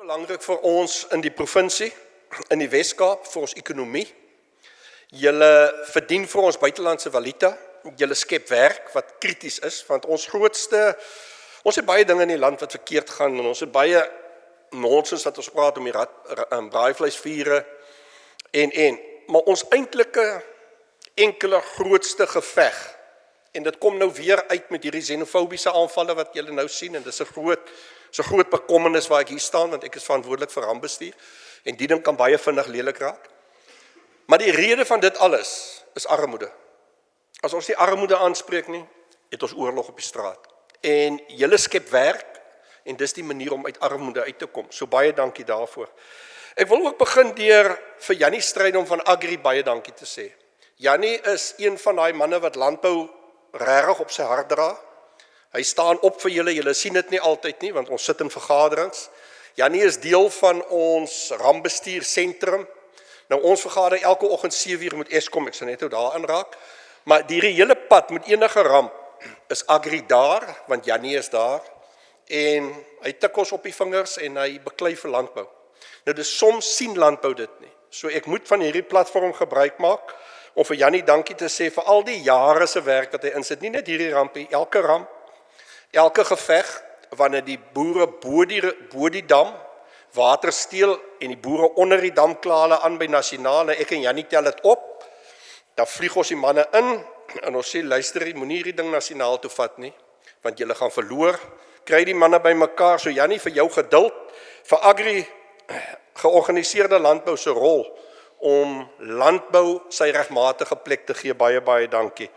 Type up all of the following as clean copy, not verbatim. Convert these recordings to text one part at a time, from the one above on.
belangrik vir ons in die provinsie, in die Wes-Kaap, vir ons ekonomie. Julle verdien vir ons buitelandse valuta, julle skep werk wat krities is, want ons het baie dinge in die land wat verkeerd gaan, en ons het baie nonsens wat ons praat om die braaivleisvure, maar ons eintlike enkele grootste geveg, en dit kom nou weer uit met hierdie xenofobiese aanvalle wat julle nou sien, en dit is 'n groot bekommernis waar ek hier staan, want ek is verantwoordelik vir rampbestuur, en die ding kan baie vinnig lelik raak. Maar die rede van dit alles is armoede. As ons die armoede aanspreek nie, het ons oorlog op die straat. En julle skep werk, en dis die manier om uit armoede uit te kom. So baie dankie daarvoor. Ek wil ook begin deur vir Jannie Strydom van Agri baie dankie te sê. Jannie is een van daai manne wat landbou regtig op sy hart dra. Hy staan op vir julle sien dit nie altyd nie, want ons sit in vergaderings. Jannie is deel van ons rampbestuursentrum. Nou ons vergader elke oggend 7 uur met Eskom, ek sal net nou daarin raak. Maar die hele pad met enige ramp is Agri daar, want Jannie is daar. En hy tik ons op die vingers en hy beklei vir landbou. Nou dis soms sien landbou dit nie. So ek moet van hierdie platform gebruik maak om vir Jannie dankie te sê vir al die jare se werk wat hy insit. Nie net hierdie rampie, elke ramp, elke geveg, wanneer die boere bo die dam water steel en die boere onder die dam kla hulle aan by nasionale, ek en Jannie tel dit op, dan vlieg ons die manne in, en ons sê, luister, jy moenie hierdie ding nasionaal toe vat nie, want julle gaan verloor, kry die manne by mekaar, so Jannie vir jou geduld, vir Agri, georganiseerde landbou se rol, om landbou sy regmatige plek te gee, baie, baie dankie.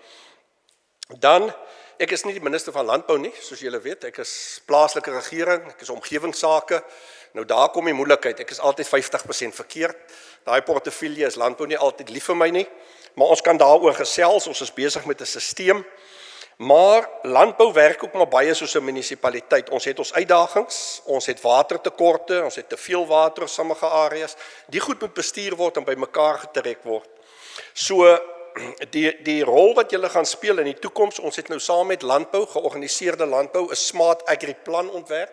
Dan, ek is nie die minister van landbou nie, soos julle weet, ek is plaaslike regering, ek is omgewingsake, nou daar kom die moeilikheid, ek is altyd 50% verkeerd, daai portefeulje is landbou nie altyd lief vir my nie, maar ons kan daaroor gesels, ons is besig met 'n stelsel, maar landbou werk ook maar baie soos 'n munisipaliteit, ons het ons uitdagings, ons het watertekorte, ons het te veel water in sommige areas, die goed moet bestuur word en by mekaar getrek word. So, die rol wat julle gaan speel in die toekoms, ons het nou saam met landbou, georganiseerde landbou, 'n smart agri plan ontwerp,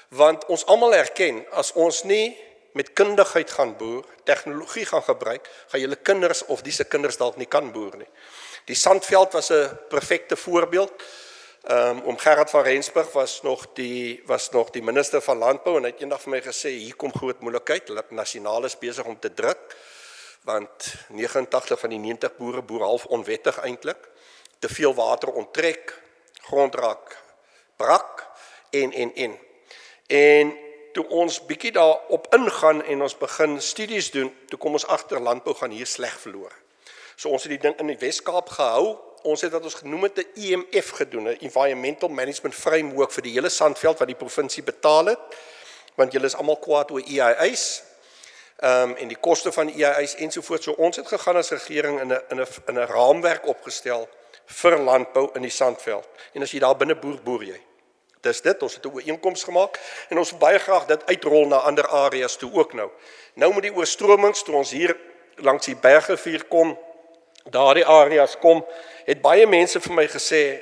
want ons almal erken, as ons nie met kundigheid gaan boer, tegnologie gaan gebruik, gaan julle kinders of die se kinders dalk nie kan boer nie. Die Sandveld was 'n perfekte voorbeeld. Oom Gerard van Rensburg was nog die minister van landbou en hy het eendag vir my gesê, hier kom groot moeilikheid, hulle nasionaal is besig om te druk, want 89 van die 90 boere boer half onwettig eintlik, te veel water onttrek, grond raak brak, en toe ons bietjie daarop ingaan en ons begin studies doen, toe kom ons agter landbou gaan hier sleg verloor. So ons het die ding in die Wes-Kaap gehou, ons het wat ons genoem het 'n EMF gedoen, 'n Environmental Management Framework vir die hele Sandveld wat die provinsie betaal het, want julle is almal kwaad oor EIS, en die koste van EIS ensovoorts. So ons het gegaan as regering in 'n raamwerk opgestel vir landbou in die Sandveld. En as jy daar binne boer jy. Dis dit, ons het 'n ooreenkoms gemaak en ons wil baie graag dit uitrol na ander areas toe ook nou. Nou met die oorstromings, toe ons hier langs die Bergrivier kom, daardie areas kom, het baie mense vir my gesê,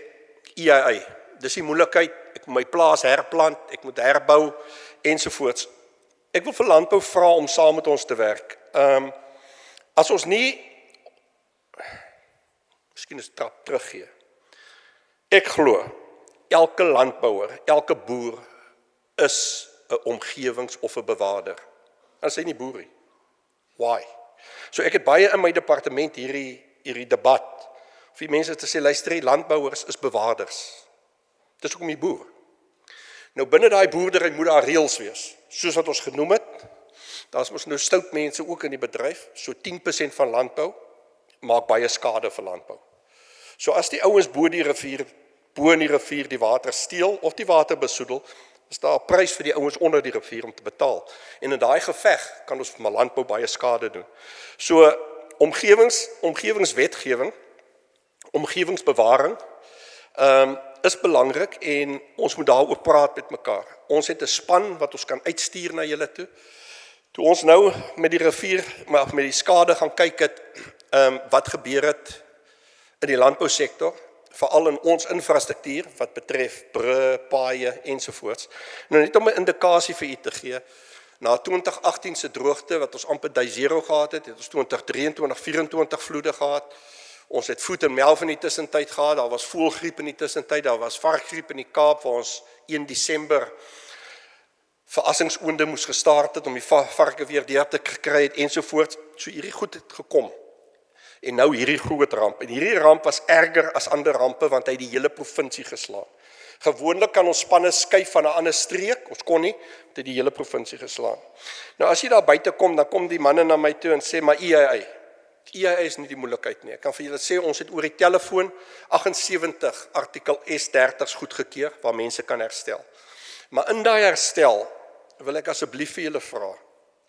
EIA, dis die moeilikheid, ek moet my plaas herplant, ek moet herbou, ensovoorts. Ek wil vir landbou vra om saam met ons te werk. As ons nie, miskien 'n trap teruggee, ek glo, elke landbouer, elke boer is 'n omgewings- of 'n bewaarder. As hy nie boer nie. Why? So ek het baie in my departement hierdie debat, vir die mense te sê, luister, die landbouers is bewaarders. Dis hoekom jy boer. Nou binne daai boerdery moet daar reëls wees, soos wat ons genoem het. Daar's mos nou stout mense ook in die bedryf, so 10% van landbou maak baie skade vir landbou. So as die ouens bo in die rivier die water steel of die water besoedel, is daar 'n prys vir die ouens onder die rivier om te betaal. En in daai geveg kan ons vir landbou baie skade doen. So omgewingswetgewing, omgewingsbewaring, is belangrik en ons moet daaroor praat met mekaar. Ons het 'n span wat ons kan uitstuur na julle toe. Toe ons nou met die rivier, maar met die skade gaan kyk het, wat gebeur het in die landbousektor, veral in ons infrastruktuur, wat betref brûe, paaie, ensovoorts. Nou net om 'n indikasie vir u te gee, Na 2018 se droogte wat ons amper day zero gehad het ons 2023, 24 vloede gehad. Ons het voet en melf in die tussentyd gehad, daar was voëlgriep in die tussentyd, daar was varkgriep in die Kaap waar ons 1 Desember verrassingsoonde moes gestart het om die varke weer deur te kry het ensovoorts. So hierdie goed het gekom. En nou hierdie groot ramp. En hierdie ramp was erger as ander rampe want hy het die hele provinsie geslaan. Gewoonlik kan ons spanne skuif van 'n ander streek, ons kon nie, het hy die hele provinsie geslaan. Nou as jy daar buite kom, dan kom die manne na my toe en sê, maar EIA is nie die moeilikheid nie. Ek kan vir julle sê, ons het oor die telefoon 78 artikel S30's goedgekeur, waar mense kan herstel. Maar in daai herstel, wil ek asseblief vir julle vra,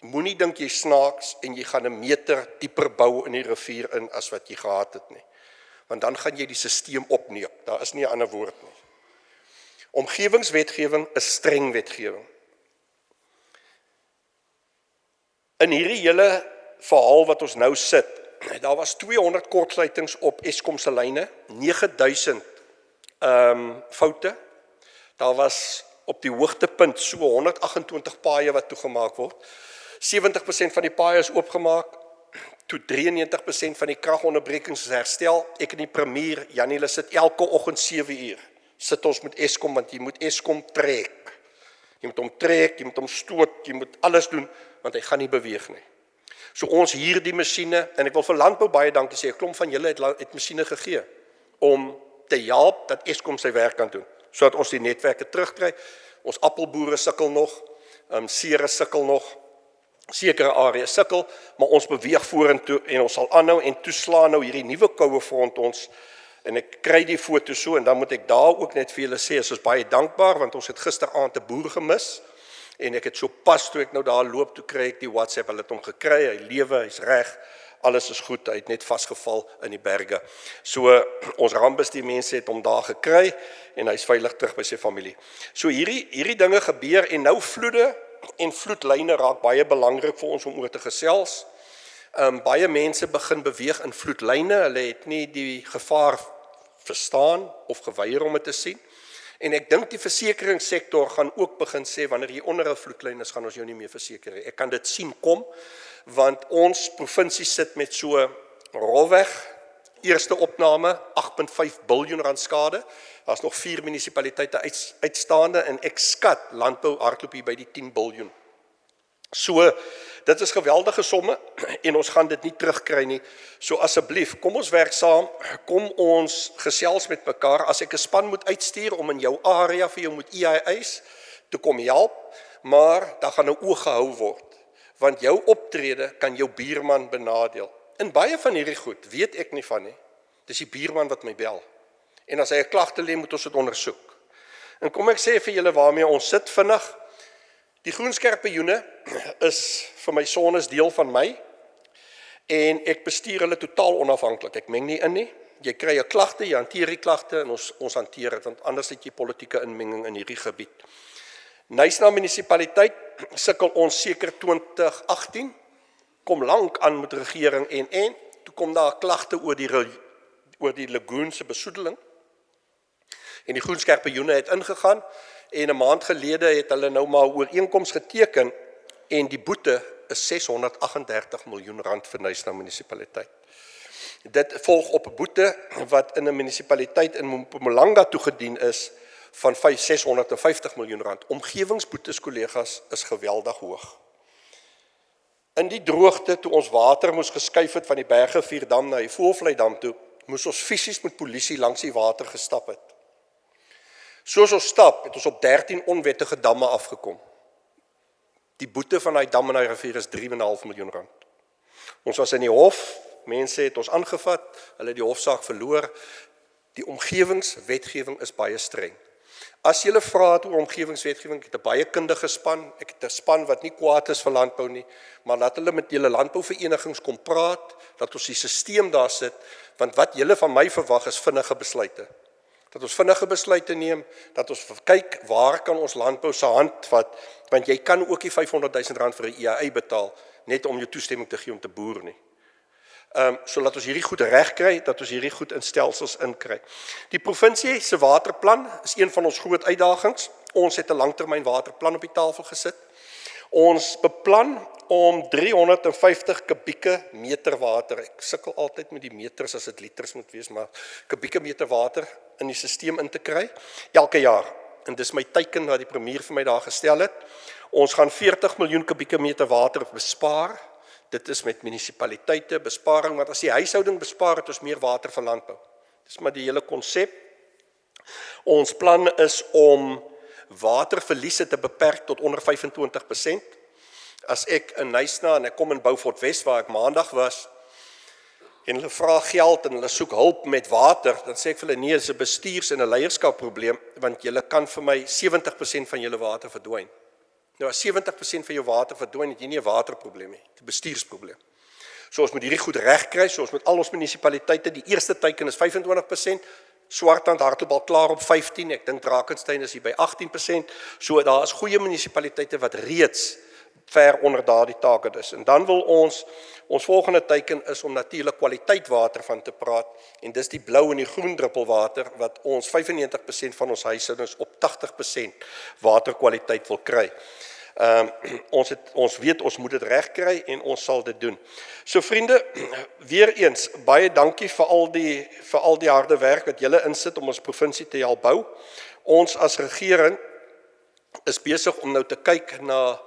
moenie dink jy snaaks en jy gaan 'n meter dieper bou in die rivier in as wat jy gehad het nie. Want dan gaan jy die stelsel opneuk, daar is nie 'n ander woord nie. Omgewingswetgewing is streng wetgewing. In hierdie hele verhaal wat ons nou sit, daar was 200 kortsluitings op Eskom se lyne, 9000 foute. Daar was op die hoogtepunt so 128 paaie wat toegemaak word. 70% van die paaie is oopgemaak, toe 93% van die kragonderbrekings is herstel. Ek en die premier, Janie, hulle sit elke oggend 7 uur. Sit ons met Eskom, want jy moet Eskom trek. Jy moet hom trek, jy moet hom stoot, jy moet alles doen, want hy gaan nie beweeg nie. So ons hier die masjiene, en ek wil vir landbou baie dankie sê, 'n klomp van julle het masjiene gegee, om te help dat Eskom sy werk kan doen, sodat ons die netwerke terugkry. Ons appelboere sukkel nog, sere sukkel nog, sekere areas sukkel, maar ons beweeg vorentoe en ons sal aanhou en toeslaan nou hierdie nuwe koue front ons, en ek kry die foto so, en dan moet ek daar ook net vir julle sê, ons is baie dankbaar, want ons het gisteraand 'n boer gemis, en ek het so pas toe ek nou daar loop, toe kry ek die WhatsApp, hulle het hom gekry, hy lewe, hy's reg, alles is goed, hy het net vasgeval in die berge. So ons rampbestuur mense het hom daar gekry, en hy's veilig terug by sy familie. So hierdie dinge gebeur, en nou vloede en vloedlyne raak baie belangrik vir ons om oor te gesels. Baie mense begin beweeg in vloedlyne, hulle het nie die gevaar verstaan of geweier om dit te sien. En ek dink die versekeringssektor gaan ook begin sê, wanneer jy onder 'n vloedlyn is, gaan ons jou nie meer verseker nie. Ek kan dit sien kom, want ons provinsie sit met so rolweg, eerste opname, 8,5 biljoen rand skade, daar is nog 4 munisipaliteite uitstaande, en ek skat, landbou hardloop hier by die 10 biljoen. So, dit is geweldige somme, en ons gaan dit nie terugkry nie. So asseblief, kom ons werk saam, kom ons gesels met mekaar, as ek 'n span moet uitstuur om in jou area vir jou moet EIA's te kom help, maar daar gaan 'n oog gehou word, want jou optrede kan jou buurman benadeel. In baie van hierdie goed weet ek nie van nie, dis die buurman wat my bel, en as hy 'n klagte lê, moet ons dit ondersoek. En kom ek sê vir julle waarmee ons sit vinnig, die groenskerpioene is vir my sones deel van my, en ek bestuur hulle totaal onafhanklik, ek meng nie in nie, jy kry 'n klagte, jy hanteer die klagte, en ons hanteer dit, want anders het jy politieke inmenging in hierdie gebied. Knysna munisipaliteit sukkel ons seker 2018, kom lank aan met regering en toe kom daar 'n klagte oor die lagoon se besoedeling, en die groenskerpioene het ingegaan, en 'n maand gelede het hulle nou maar 'n ooreenkoms geteken, en die boete is 638 miljoen rand vir Knysna munisipaliteit. Dit volg op 'n boete wat in 'n munisipaliteit in Mpumalanga toegedien is van 650 miljoen rand. Omgewingsboetes, kollegas, is geweldig hoog. In die droogte, toe ons water moes geskuif het van die Bergrivierdam na die Voëlvlei-dam toe, moes ons fisies met polisie langs die water gestap het. Soos ons stap, het ons op 13 onwettige damme afgekom. Die boete van die dam en die rivier is 3,5 miljoen rand. Ons was in die hof, mense het ons aangevat, hulle het die hofsaak verloor. Die omgewingswetgewing is baie streng. As julle vra oor omgewingswetgewing, ek het 'n baie kundige span, ek het 'n span wat nie kwaad is vir landbou nie, maar laat hulle met julle landbouverenigings kom praat, dat ons die stelsel daar sit, want wat julle van my verwag is vinnige besluite. Dat ons vinnige besluite neem, dat ons kyk waar kan ons landbou se hand vat, want jy kan ook nie 500 000 rand vir 'n EIA betaal, net om jou toestemming te gee om te boer nie. So laat ons hierdie goed reg kry, dat ons hierdie goed in stelsels inkry. Die provinsie se waterplan is een van ons groot uitdagings. Ons het 'n langtermyn waterplan op die tafel gesit. Ons beplan om 350 kubieke meter water, ek sukkel altyd met die meters as dit liters moet wees, maar kubieke meter water in die stelsel in te kry, elke jaar. En dis my teiken wat die premier vir my daar gestel het. Ons gaan 40 miljoen kubieke meter water bespaar. Dit is met munisipaliteite besparing, want as die huishouding bespaar, het ons meer water vir landbou. Dis maar die hele konsep. Ons plan is om waterverliese te beperk tot onder 25%. As ek in Nysna en ek kom in Beaufort West waar ek maandag was, en hulle vra geld en hulle soek hulp met water, dan sê ek vir hulle nee, dis 'n bestuurs- en 'n leierskapprobleem, want julle kan vir my 70% van julle water verdwyn. Nou as 70% van jou water verdwyn, het jy nie 'n waterprobleem nie, 'n bestuursprobleem. So ons moet hierdie goed regkry, so ons moet al ons munisipaliteite, die eerste teiken is 25%, Swartland Hartbeespoort klaar op 15%, ek dink Drakensberg is hier by 18%, so daar is goeie munisipaliteite wat reeds ver onder daardie take is. En dan wil ons volgende teiken is om natuurlik kwaliteit water van te praat, en dis die blou en die groen druppelwater, wat ons 95% van ons huishoudings op 80% waterkwaliteit wil kry. Ons weet ons moet dit regkry en ons sal dit doen. So vriende, weer eens, baie dankie vir al die harde werk wat julle insit om ons provinsie te help bou. Ons as regering is besig om nou te kyk na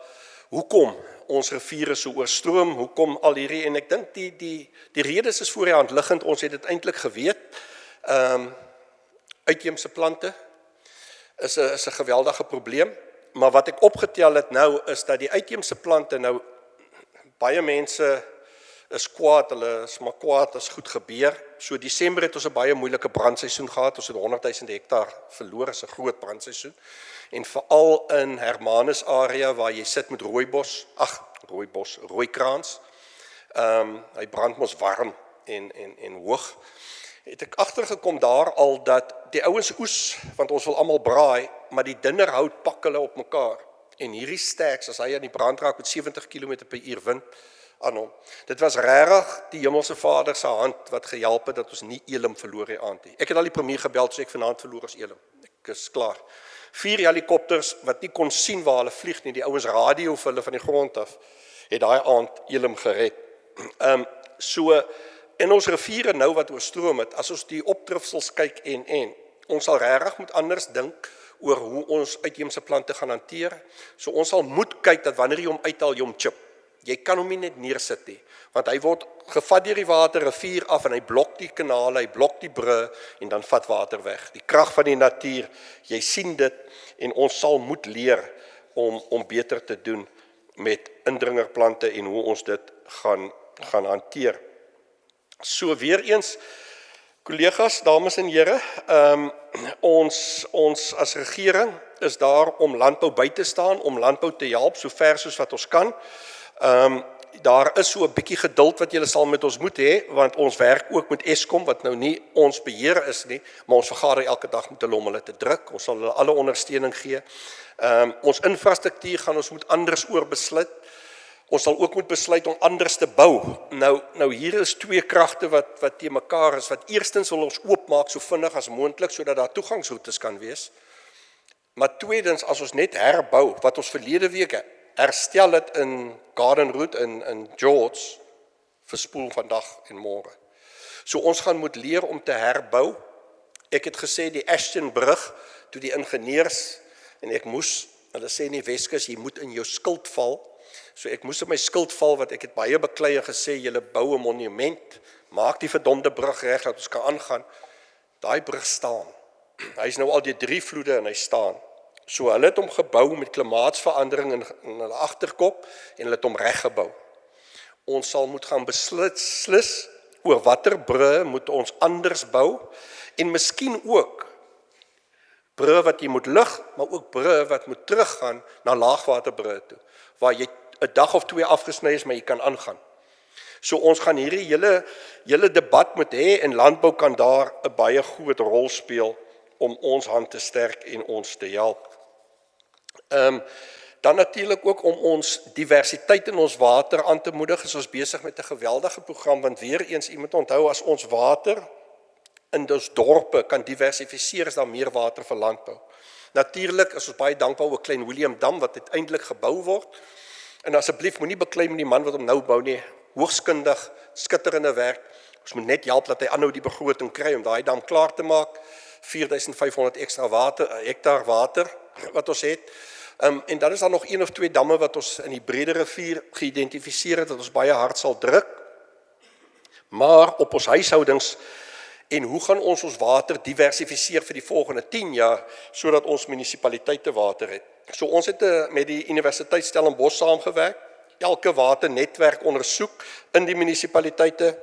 hoekom ons riviere so oorstroom, hoekom al hierdie, en ek dink die redes is voor die hand liggend, ons het dit eintlik geweet. Uitheemse plante is 'n geweldige probleem, maar wat ek opgetel het nou, is dat die uitheemse plante nou, baie mense is kwaad, hulle is maar kwaad as goed gebeur. So Desember het ons 'n baie moeilike brandseisoen gehad, ons het 100.000 hektaar verloor, is 'n groot brandseisoen. En veral in Hermanus area waar jy sit met rooikraans, hy brand mos warm en hoog, het ek agtergekom daar al dat die ouens oes, want ons wil almal braai, maar die dunner hout pak hulle op mekaar, en hierdie stacks, as hy aan die brand raak met 70 km/h wind aan hom, dit was regtig die Hemelse Vader se hand wat gehelp het dat ons nie Elim verloor die aand nie. Ek het al die premier gebel, so ek vanaand verloor ons Elim, ek is klaar. 4 helikopters wat nie kon sien waar hulle vlieg nie, die ouens radio vir hulle van die grond af, het daai aand Elim gered. So, in ons riviere nou wat oorstroom het, as ons die opdrifsels kyk en ons sal regtig moet anders dink oor hoe ons uitheemse plante gaan hanteer. So ons sal moet kyk dat wanneer jy hom uithaal, jy hom chip. Jy kan hom nie net neersit nie, want hy word gevat deur die water rivier af en hy blok die kanale, hy blok die brûe en dan vat water weg. Die krag van die natuur, jy sien dit, en ons sal moet leer om beter te doen met indringerplante en hoe ons dit gaan hanteer. So weer eens, collega's, dames en here, ons as regering is daar om landbou by te staan, om landbou te help, so ver soos wat ons kan. Daar is so 'n bietjie geduld wat julle sal met ons moet hê, want ons werk ook met Eskom, wat nou nie ons beheer is nie, maar ons vergader elke dag met hulle om hulle te druk, ons sal hulle alle ondersteuning gee. Ons infrastruktuur gaan ons moet anders oor besluit, ons sal ook moet besluit om anders te bou. Nou hier is twee kragte wat teen mekaar is, wat eerstens wil ons oopmaak so vinnig as moontlik, sodat daar toegangsroetes kan wees, maar tweedens, as ons net herbou, wat ons verlede week herstel het in Garden Route in George, verspoel vandag en môre. So ons gaan moet leer om te herbou. Ek het gesê die Ashton brug, toe die ingenieurs, en ek moes, hulle sê in die Weskus, jy moet in jou skuld val, so ek moes in my skuld val, wat ek het baie beklei en gesê, julle bou 'n monument, maak die verdomde brug reg, dat ons kan aangaan. Daai brug staan, hy is nou al die 3 vloede en hy staan. So hulle het hom gebou met klimaatsverandering in hulle agterkop en hulle het hom reggebou. Ons sal moet gaan beslis oor watter brûe moet ons anders bou en miskien ook brûe wat jy moet lig, maar ook brûe wat moet teruggaan na laagwaterbrûe toe, waar jy 'n dag of 2 afgesny is, maar jy kan aangaan. So ons gaan hierdie hele debat moet hê en landbou kan daar 'n baie groot rol speel om ons hand te sterk en ons te help. Dan natuurlik ook om ons diversiteit in ons water aan te moedig, is ons besig met 'n geweldige program, want weer eens, jy moet onthou, as ons water in ons dorpe kan diversifiseer, is daar meer water vir landbou. Natuurlik is ons baie dankbaar oor Klein Willem Dam, wat uiteindelik gebou word, En asseblief moenie beklei met die man wat hom nou bou nie. Hoogskundig, skitterende werk. Ons moet net help dat hy aanhou die begroting kry om daai dam klaar te maak. 4500 ekstra hektaar water wat ons het. En dan is daar nog 1 of 2 damme wat ons in die Brede Rivier geïdentifiseer het, dat ons baie hard sal druk. Maar op ons huishoudings, en hoe gaan ons water diversifiseer vir die volgende 10 jaar, sodat ons munisipaliteite water het. So ons het met die Universiteit Stellenbosch saamgewerk, elke waternetwerk ondersoek in die munisipaliteite,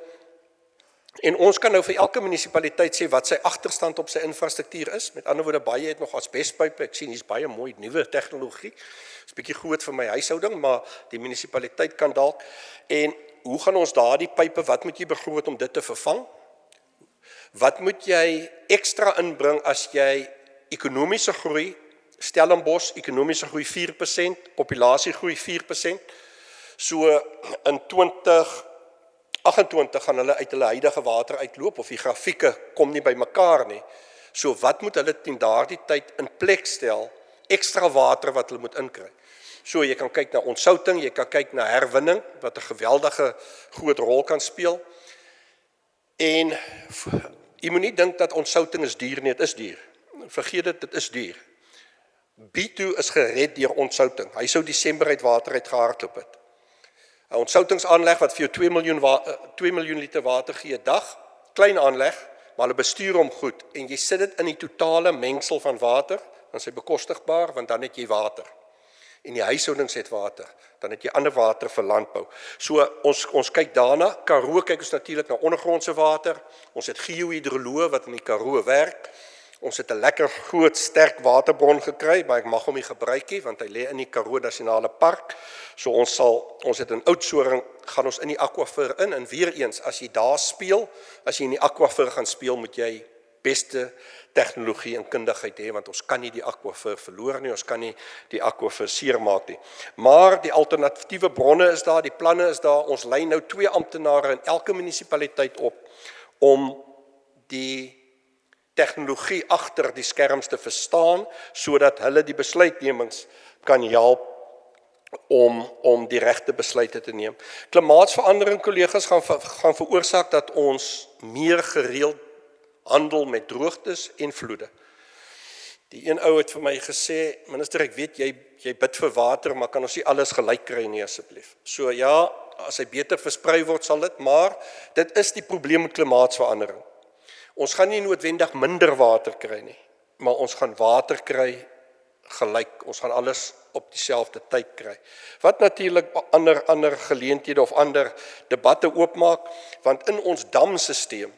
en ons kan nou vir elke munisipaliteit sê wat sy agterstand op sy infrastruktuur is. Met ander woorde, baie het nog asbestpype. Ek sien hier's baie mooi nuwe tegnologie. Is bietjie groot vir my huishouding, maar die munisipaliteit kan dalk. En hoe gaan ons daardie pype, wat moet jy begroot om dit te vervang? Wat moet jy ekstra inbring as jy ekonomiese groei, Stellenbosch, ekonomiese groei 4%, populasiegroei 4%, so in 2028 gaan hulle uit hulle huidige water uitloop, of die grafieke kom nie by mekaar nie. So wat moet hulle teen daardie tyd in plek stel, ekstra water wat hulle moet inkry? So jy kan kyk na ontsouting, jy kan kyk na herwinning, wat 'n geweldige groot rol kan speel. En jy moet nie dink dat ontsouting is duur nie, dit is duur. Vergeet dit is duur. B2 is gered deur ontsouting. Hy sou Desember uit water uit gehardloop het. 'n Ontsoutingsaanleg wat vir jou 2 miljoen liter water gee 'n dag, klein aanleg, maar hulle bestuur hom goed, en jy sit dit in die totale mengsel van water, dan is hy bekostigbaar, want dan het jy water. En die huishoudings het water, dan het jy ander water vir landbou. So ons kyk daarna, Karoo kyk ons natuurlik na ondergrondse water, ons het geohidroloë wat in die Karoo werk, ons het 'n lekker groot sterk waterbron gekry, maar ek mag hom nie gebruik nie, want hy lê in die Karoo Nasionale Park. So ons het in Oudtshoorn, gaan ons in die aquifer in, en weer eens, as jy daar speel, as jy in die aquifer gaan speel, moet jy beste tegnologie en kundigheid hê, want ons kan nie die aquifer verloor nie, ons kan nie die aquifer seermaak nie. Maar die alternatiewe bronne is daar, die planne is daar, ons lei nou 2 amptenare in elke munisipaliteit op, om die tegnologie agter die skerms te verstaan, sodat hulle die besluitnemings kan help om die regte besluite te neem. Klimaatsverandering, kollegas, gaan veroorsaak dat ons meer gereeld handel met droogtes en vloede. Die een ou het vir my gesê, minister, ek weet jy bid vir water, maar kan ons nie alles gelyk kry nie asseblief. So ja, as hy beter versprei word sal dit, maar dit is die probleem met klimaatsverandering. Ons gaan nie noodwendig minder water kry nie, maar ons gaan water kry gelyk. Ons gaan alles op dieselfde tyd kry. Wat natuurlik ander geleenthede of ander debatte oopmaak, want in ons damsisteem,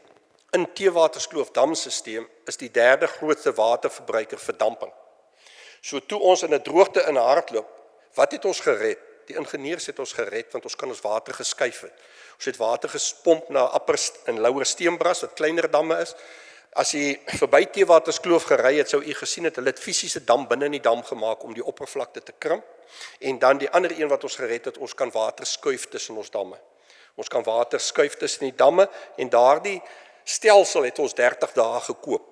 in Theewaterskloof damsisteem, is die 3de grootste waterverbruiker verdamping. So toe ons in 'n droogte in hardloop, wat het ons gered? Die ingenieurs het ons gered, want ons kan ons water geskuif het. Ons het water gespomp na Upper en Lower Steenbras, wat kleiner damme is. As jy verby Theewaterskloof gery het, sou jy gesien het, hulle het fisiese dam binne in die dam gemaak om die oppervlakte te krimp. En dan die ander een wat ons gered het, ons kan water skuif tussen ons damme. Ons kan water skuif tussen die damme, en daardie stelsel het ons 30 dae gekoop.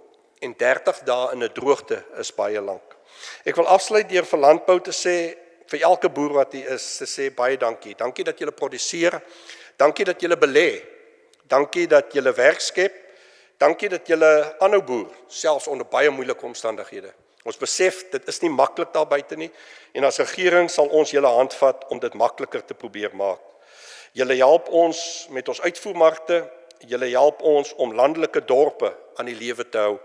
En 30 dae in 'n droogte is baie lank. Ek wil afsluit deur vir landbou te sê, vir elke boer wat hier is, te sê baie dankie. Dankie dat julle produseer, dankie dat julle belê, dankie dat julle werk skep, dankie dat julle aanhou boer, selfs onder baie moeilike omstandighede. Ons besef, dit is nie maklik daar buite nie, en as regering sal ons julle handvat om dit makliker te probeer maak. Julle help ons met ons uitvoermarkte, julle help ons om landelike dorpe aan die lewe te hou,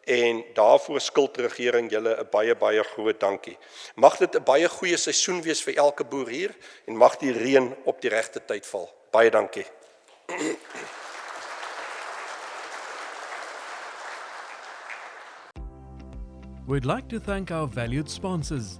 en daarvoor skuld regering julle 'n baie groot dankie. Mag dit 'n baie goeie seisoen wees vir elke boer hier, en mag die reën op die regte tyd val. Baie dankie. We'd like to thank our valued sponsors,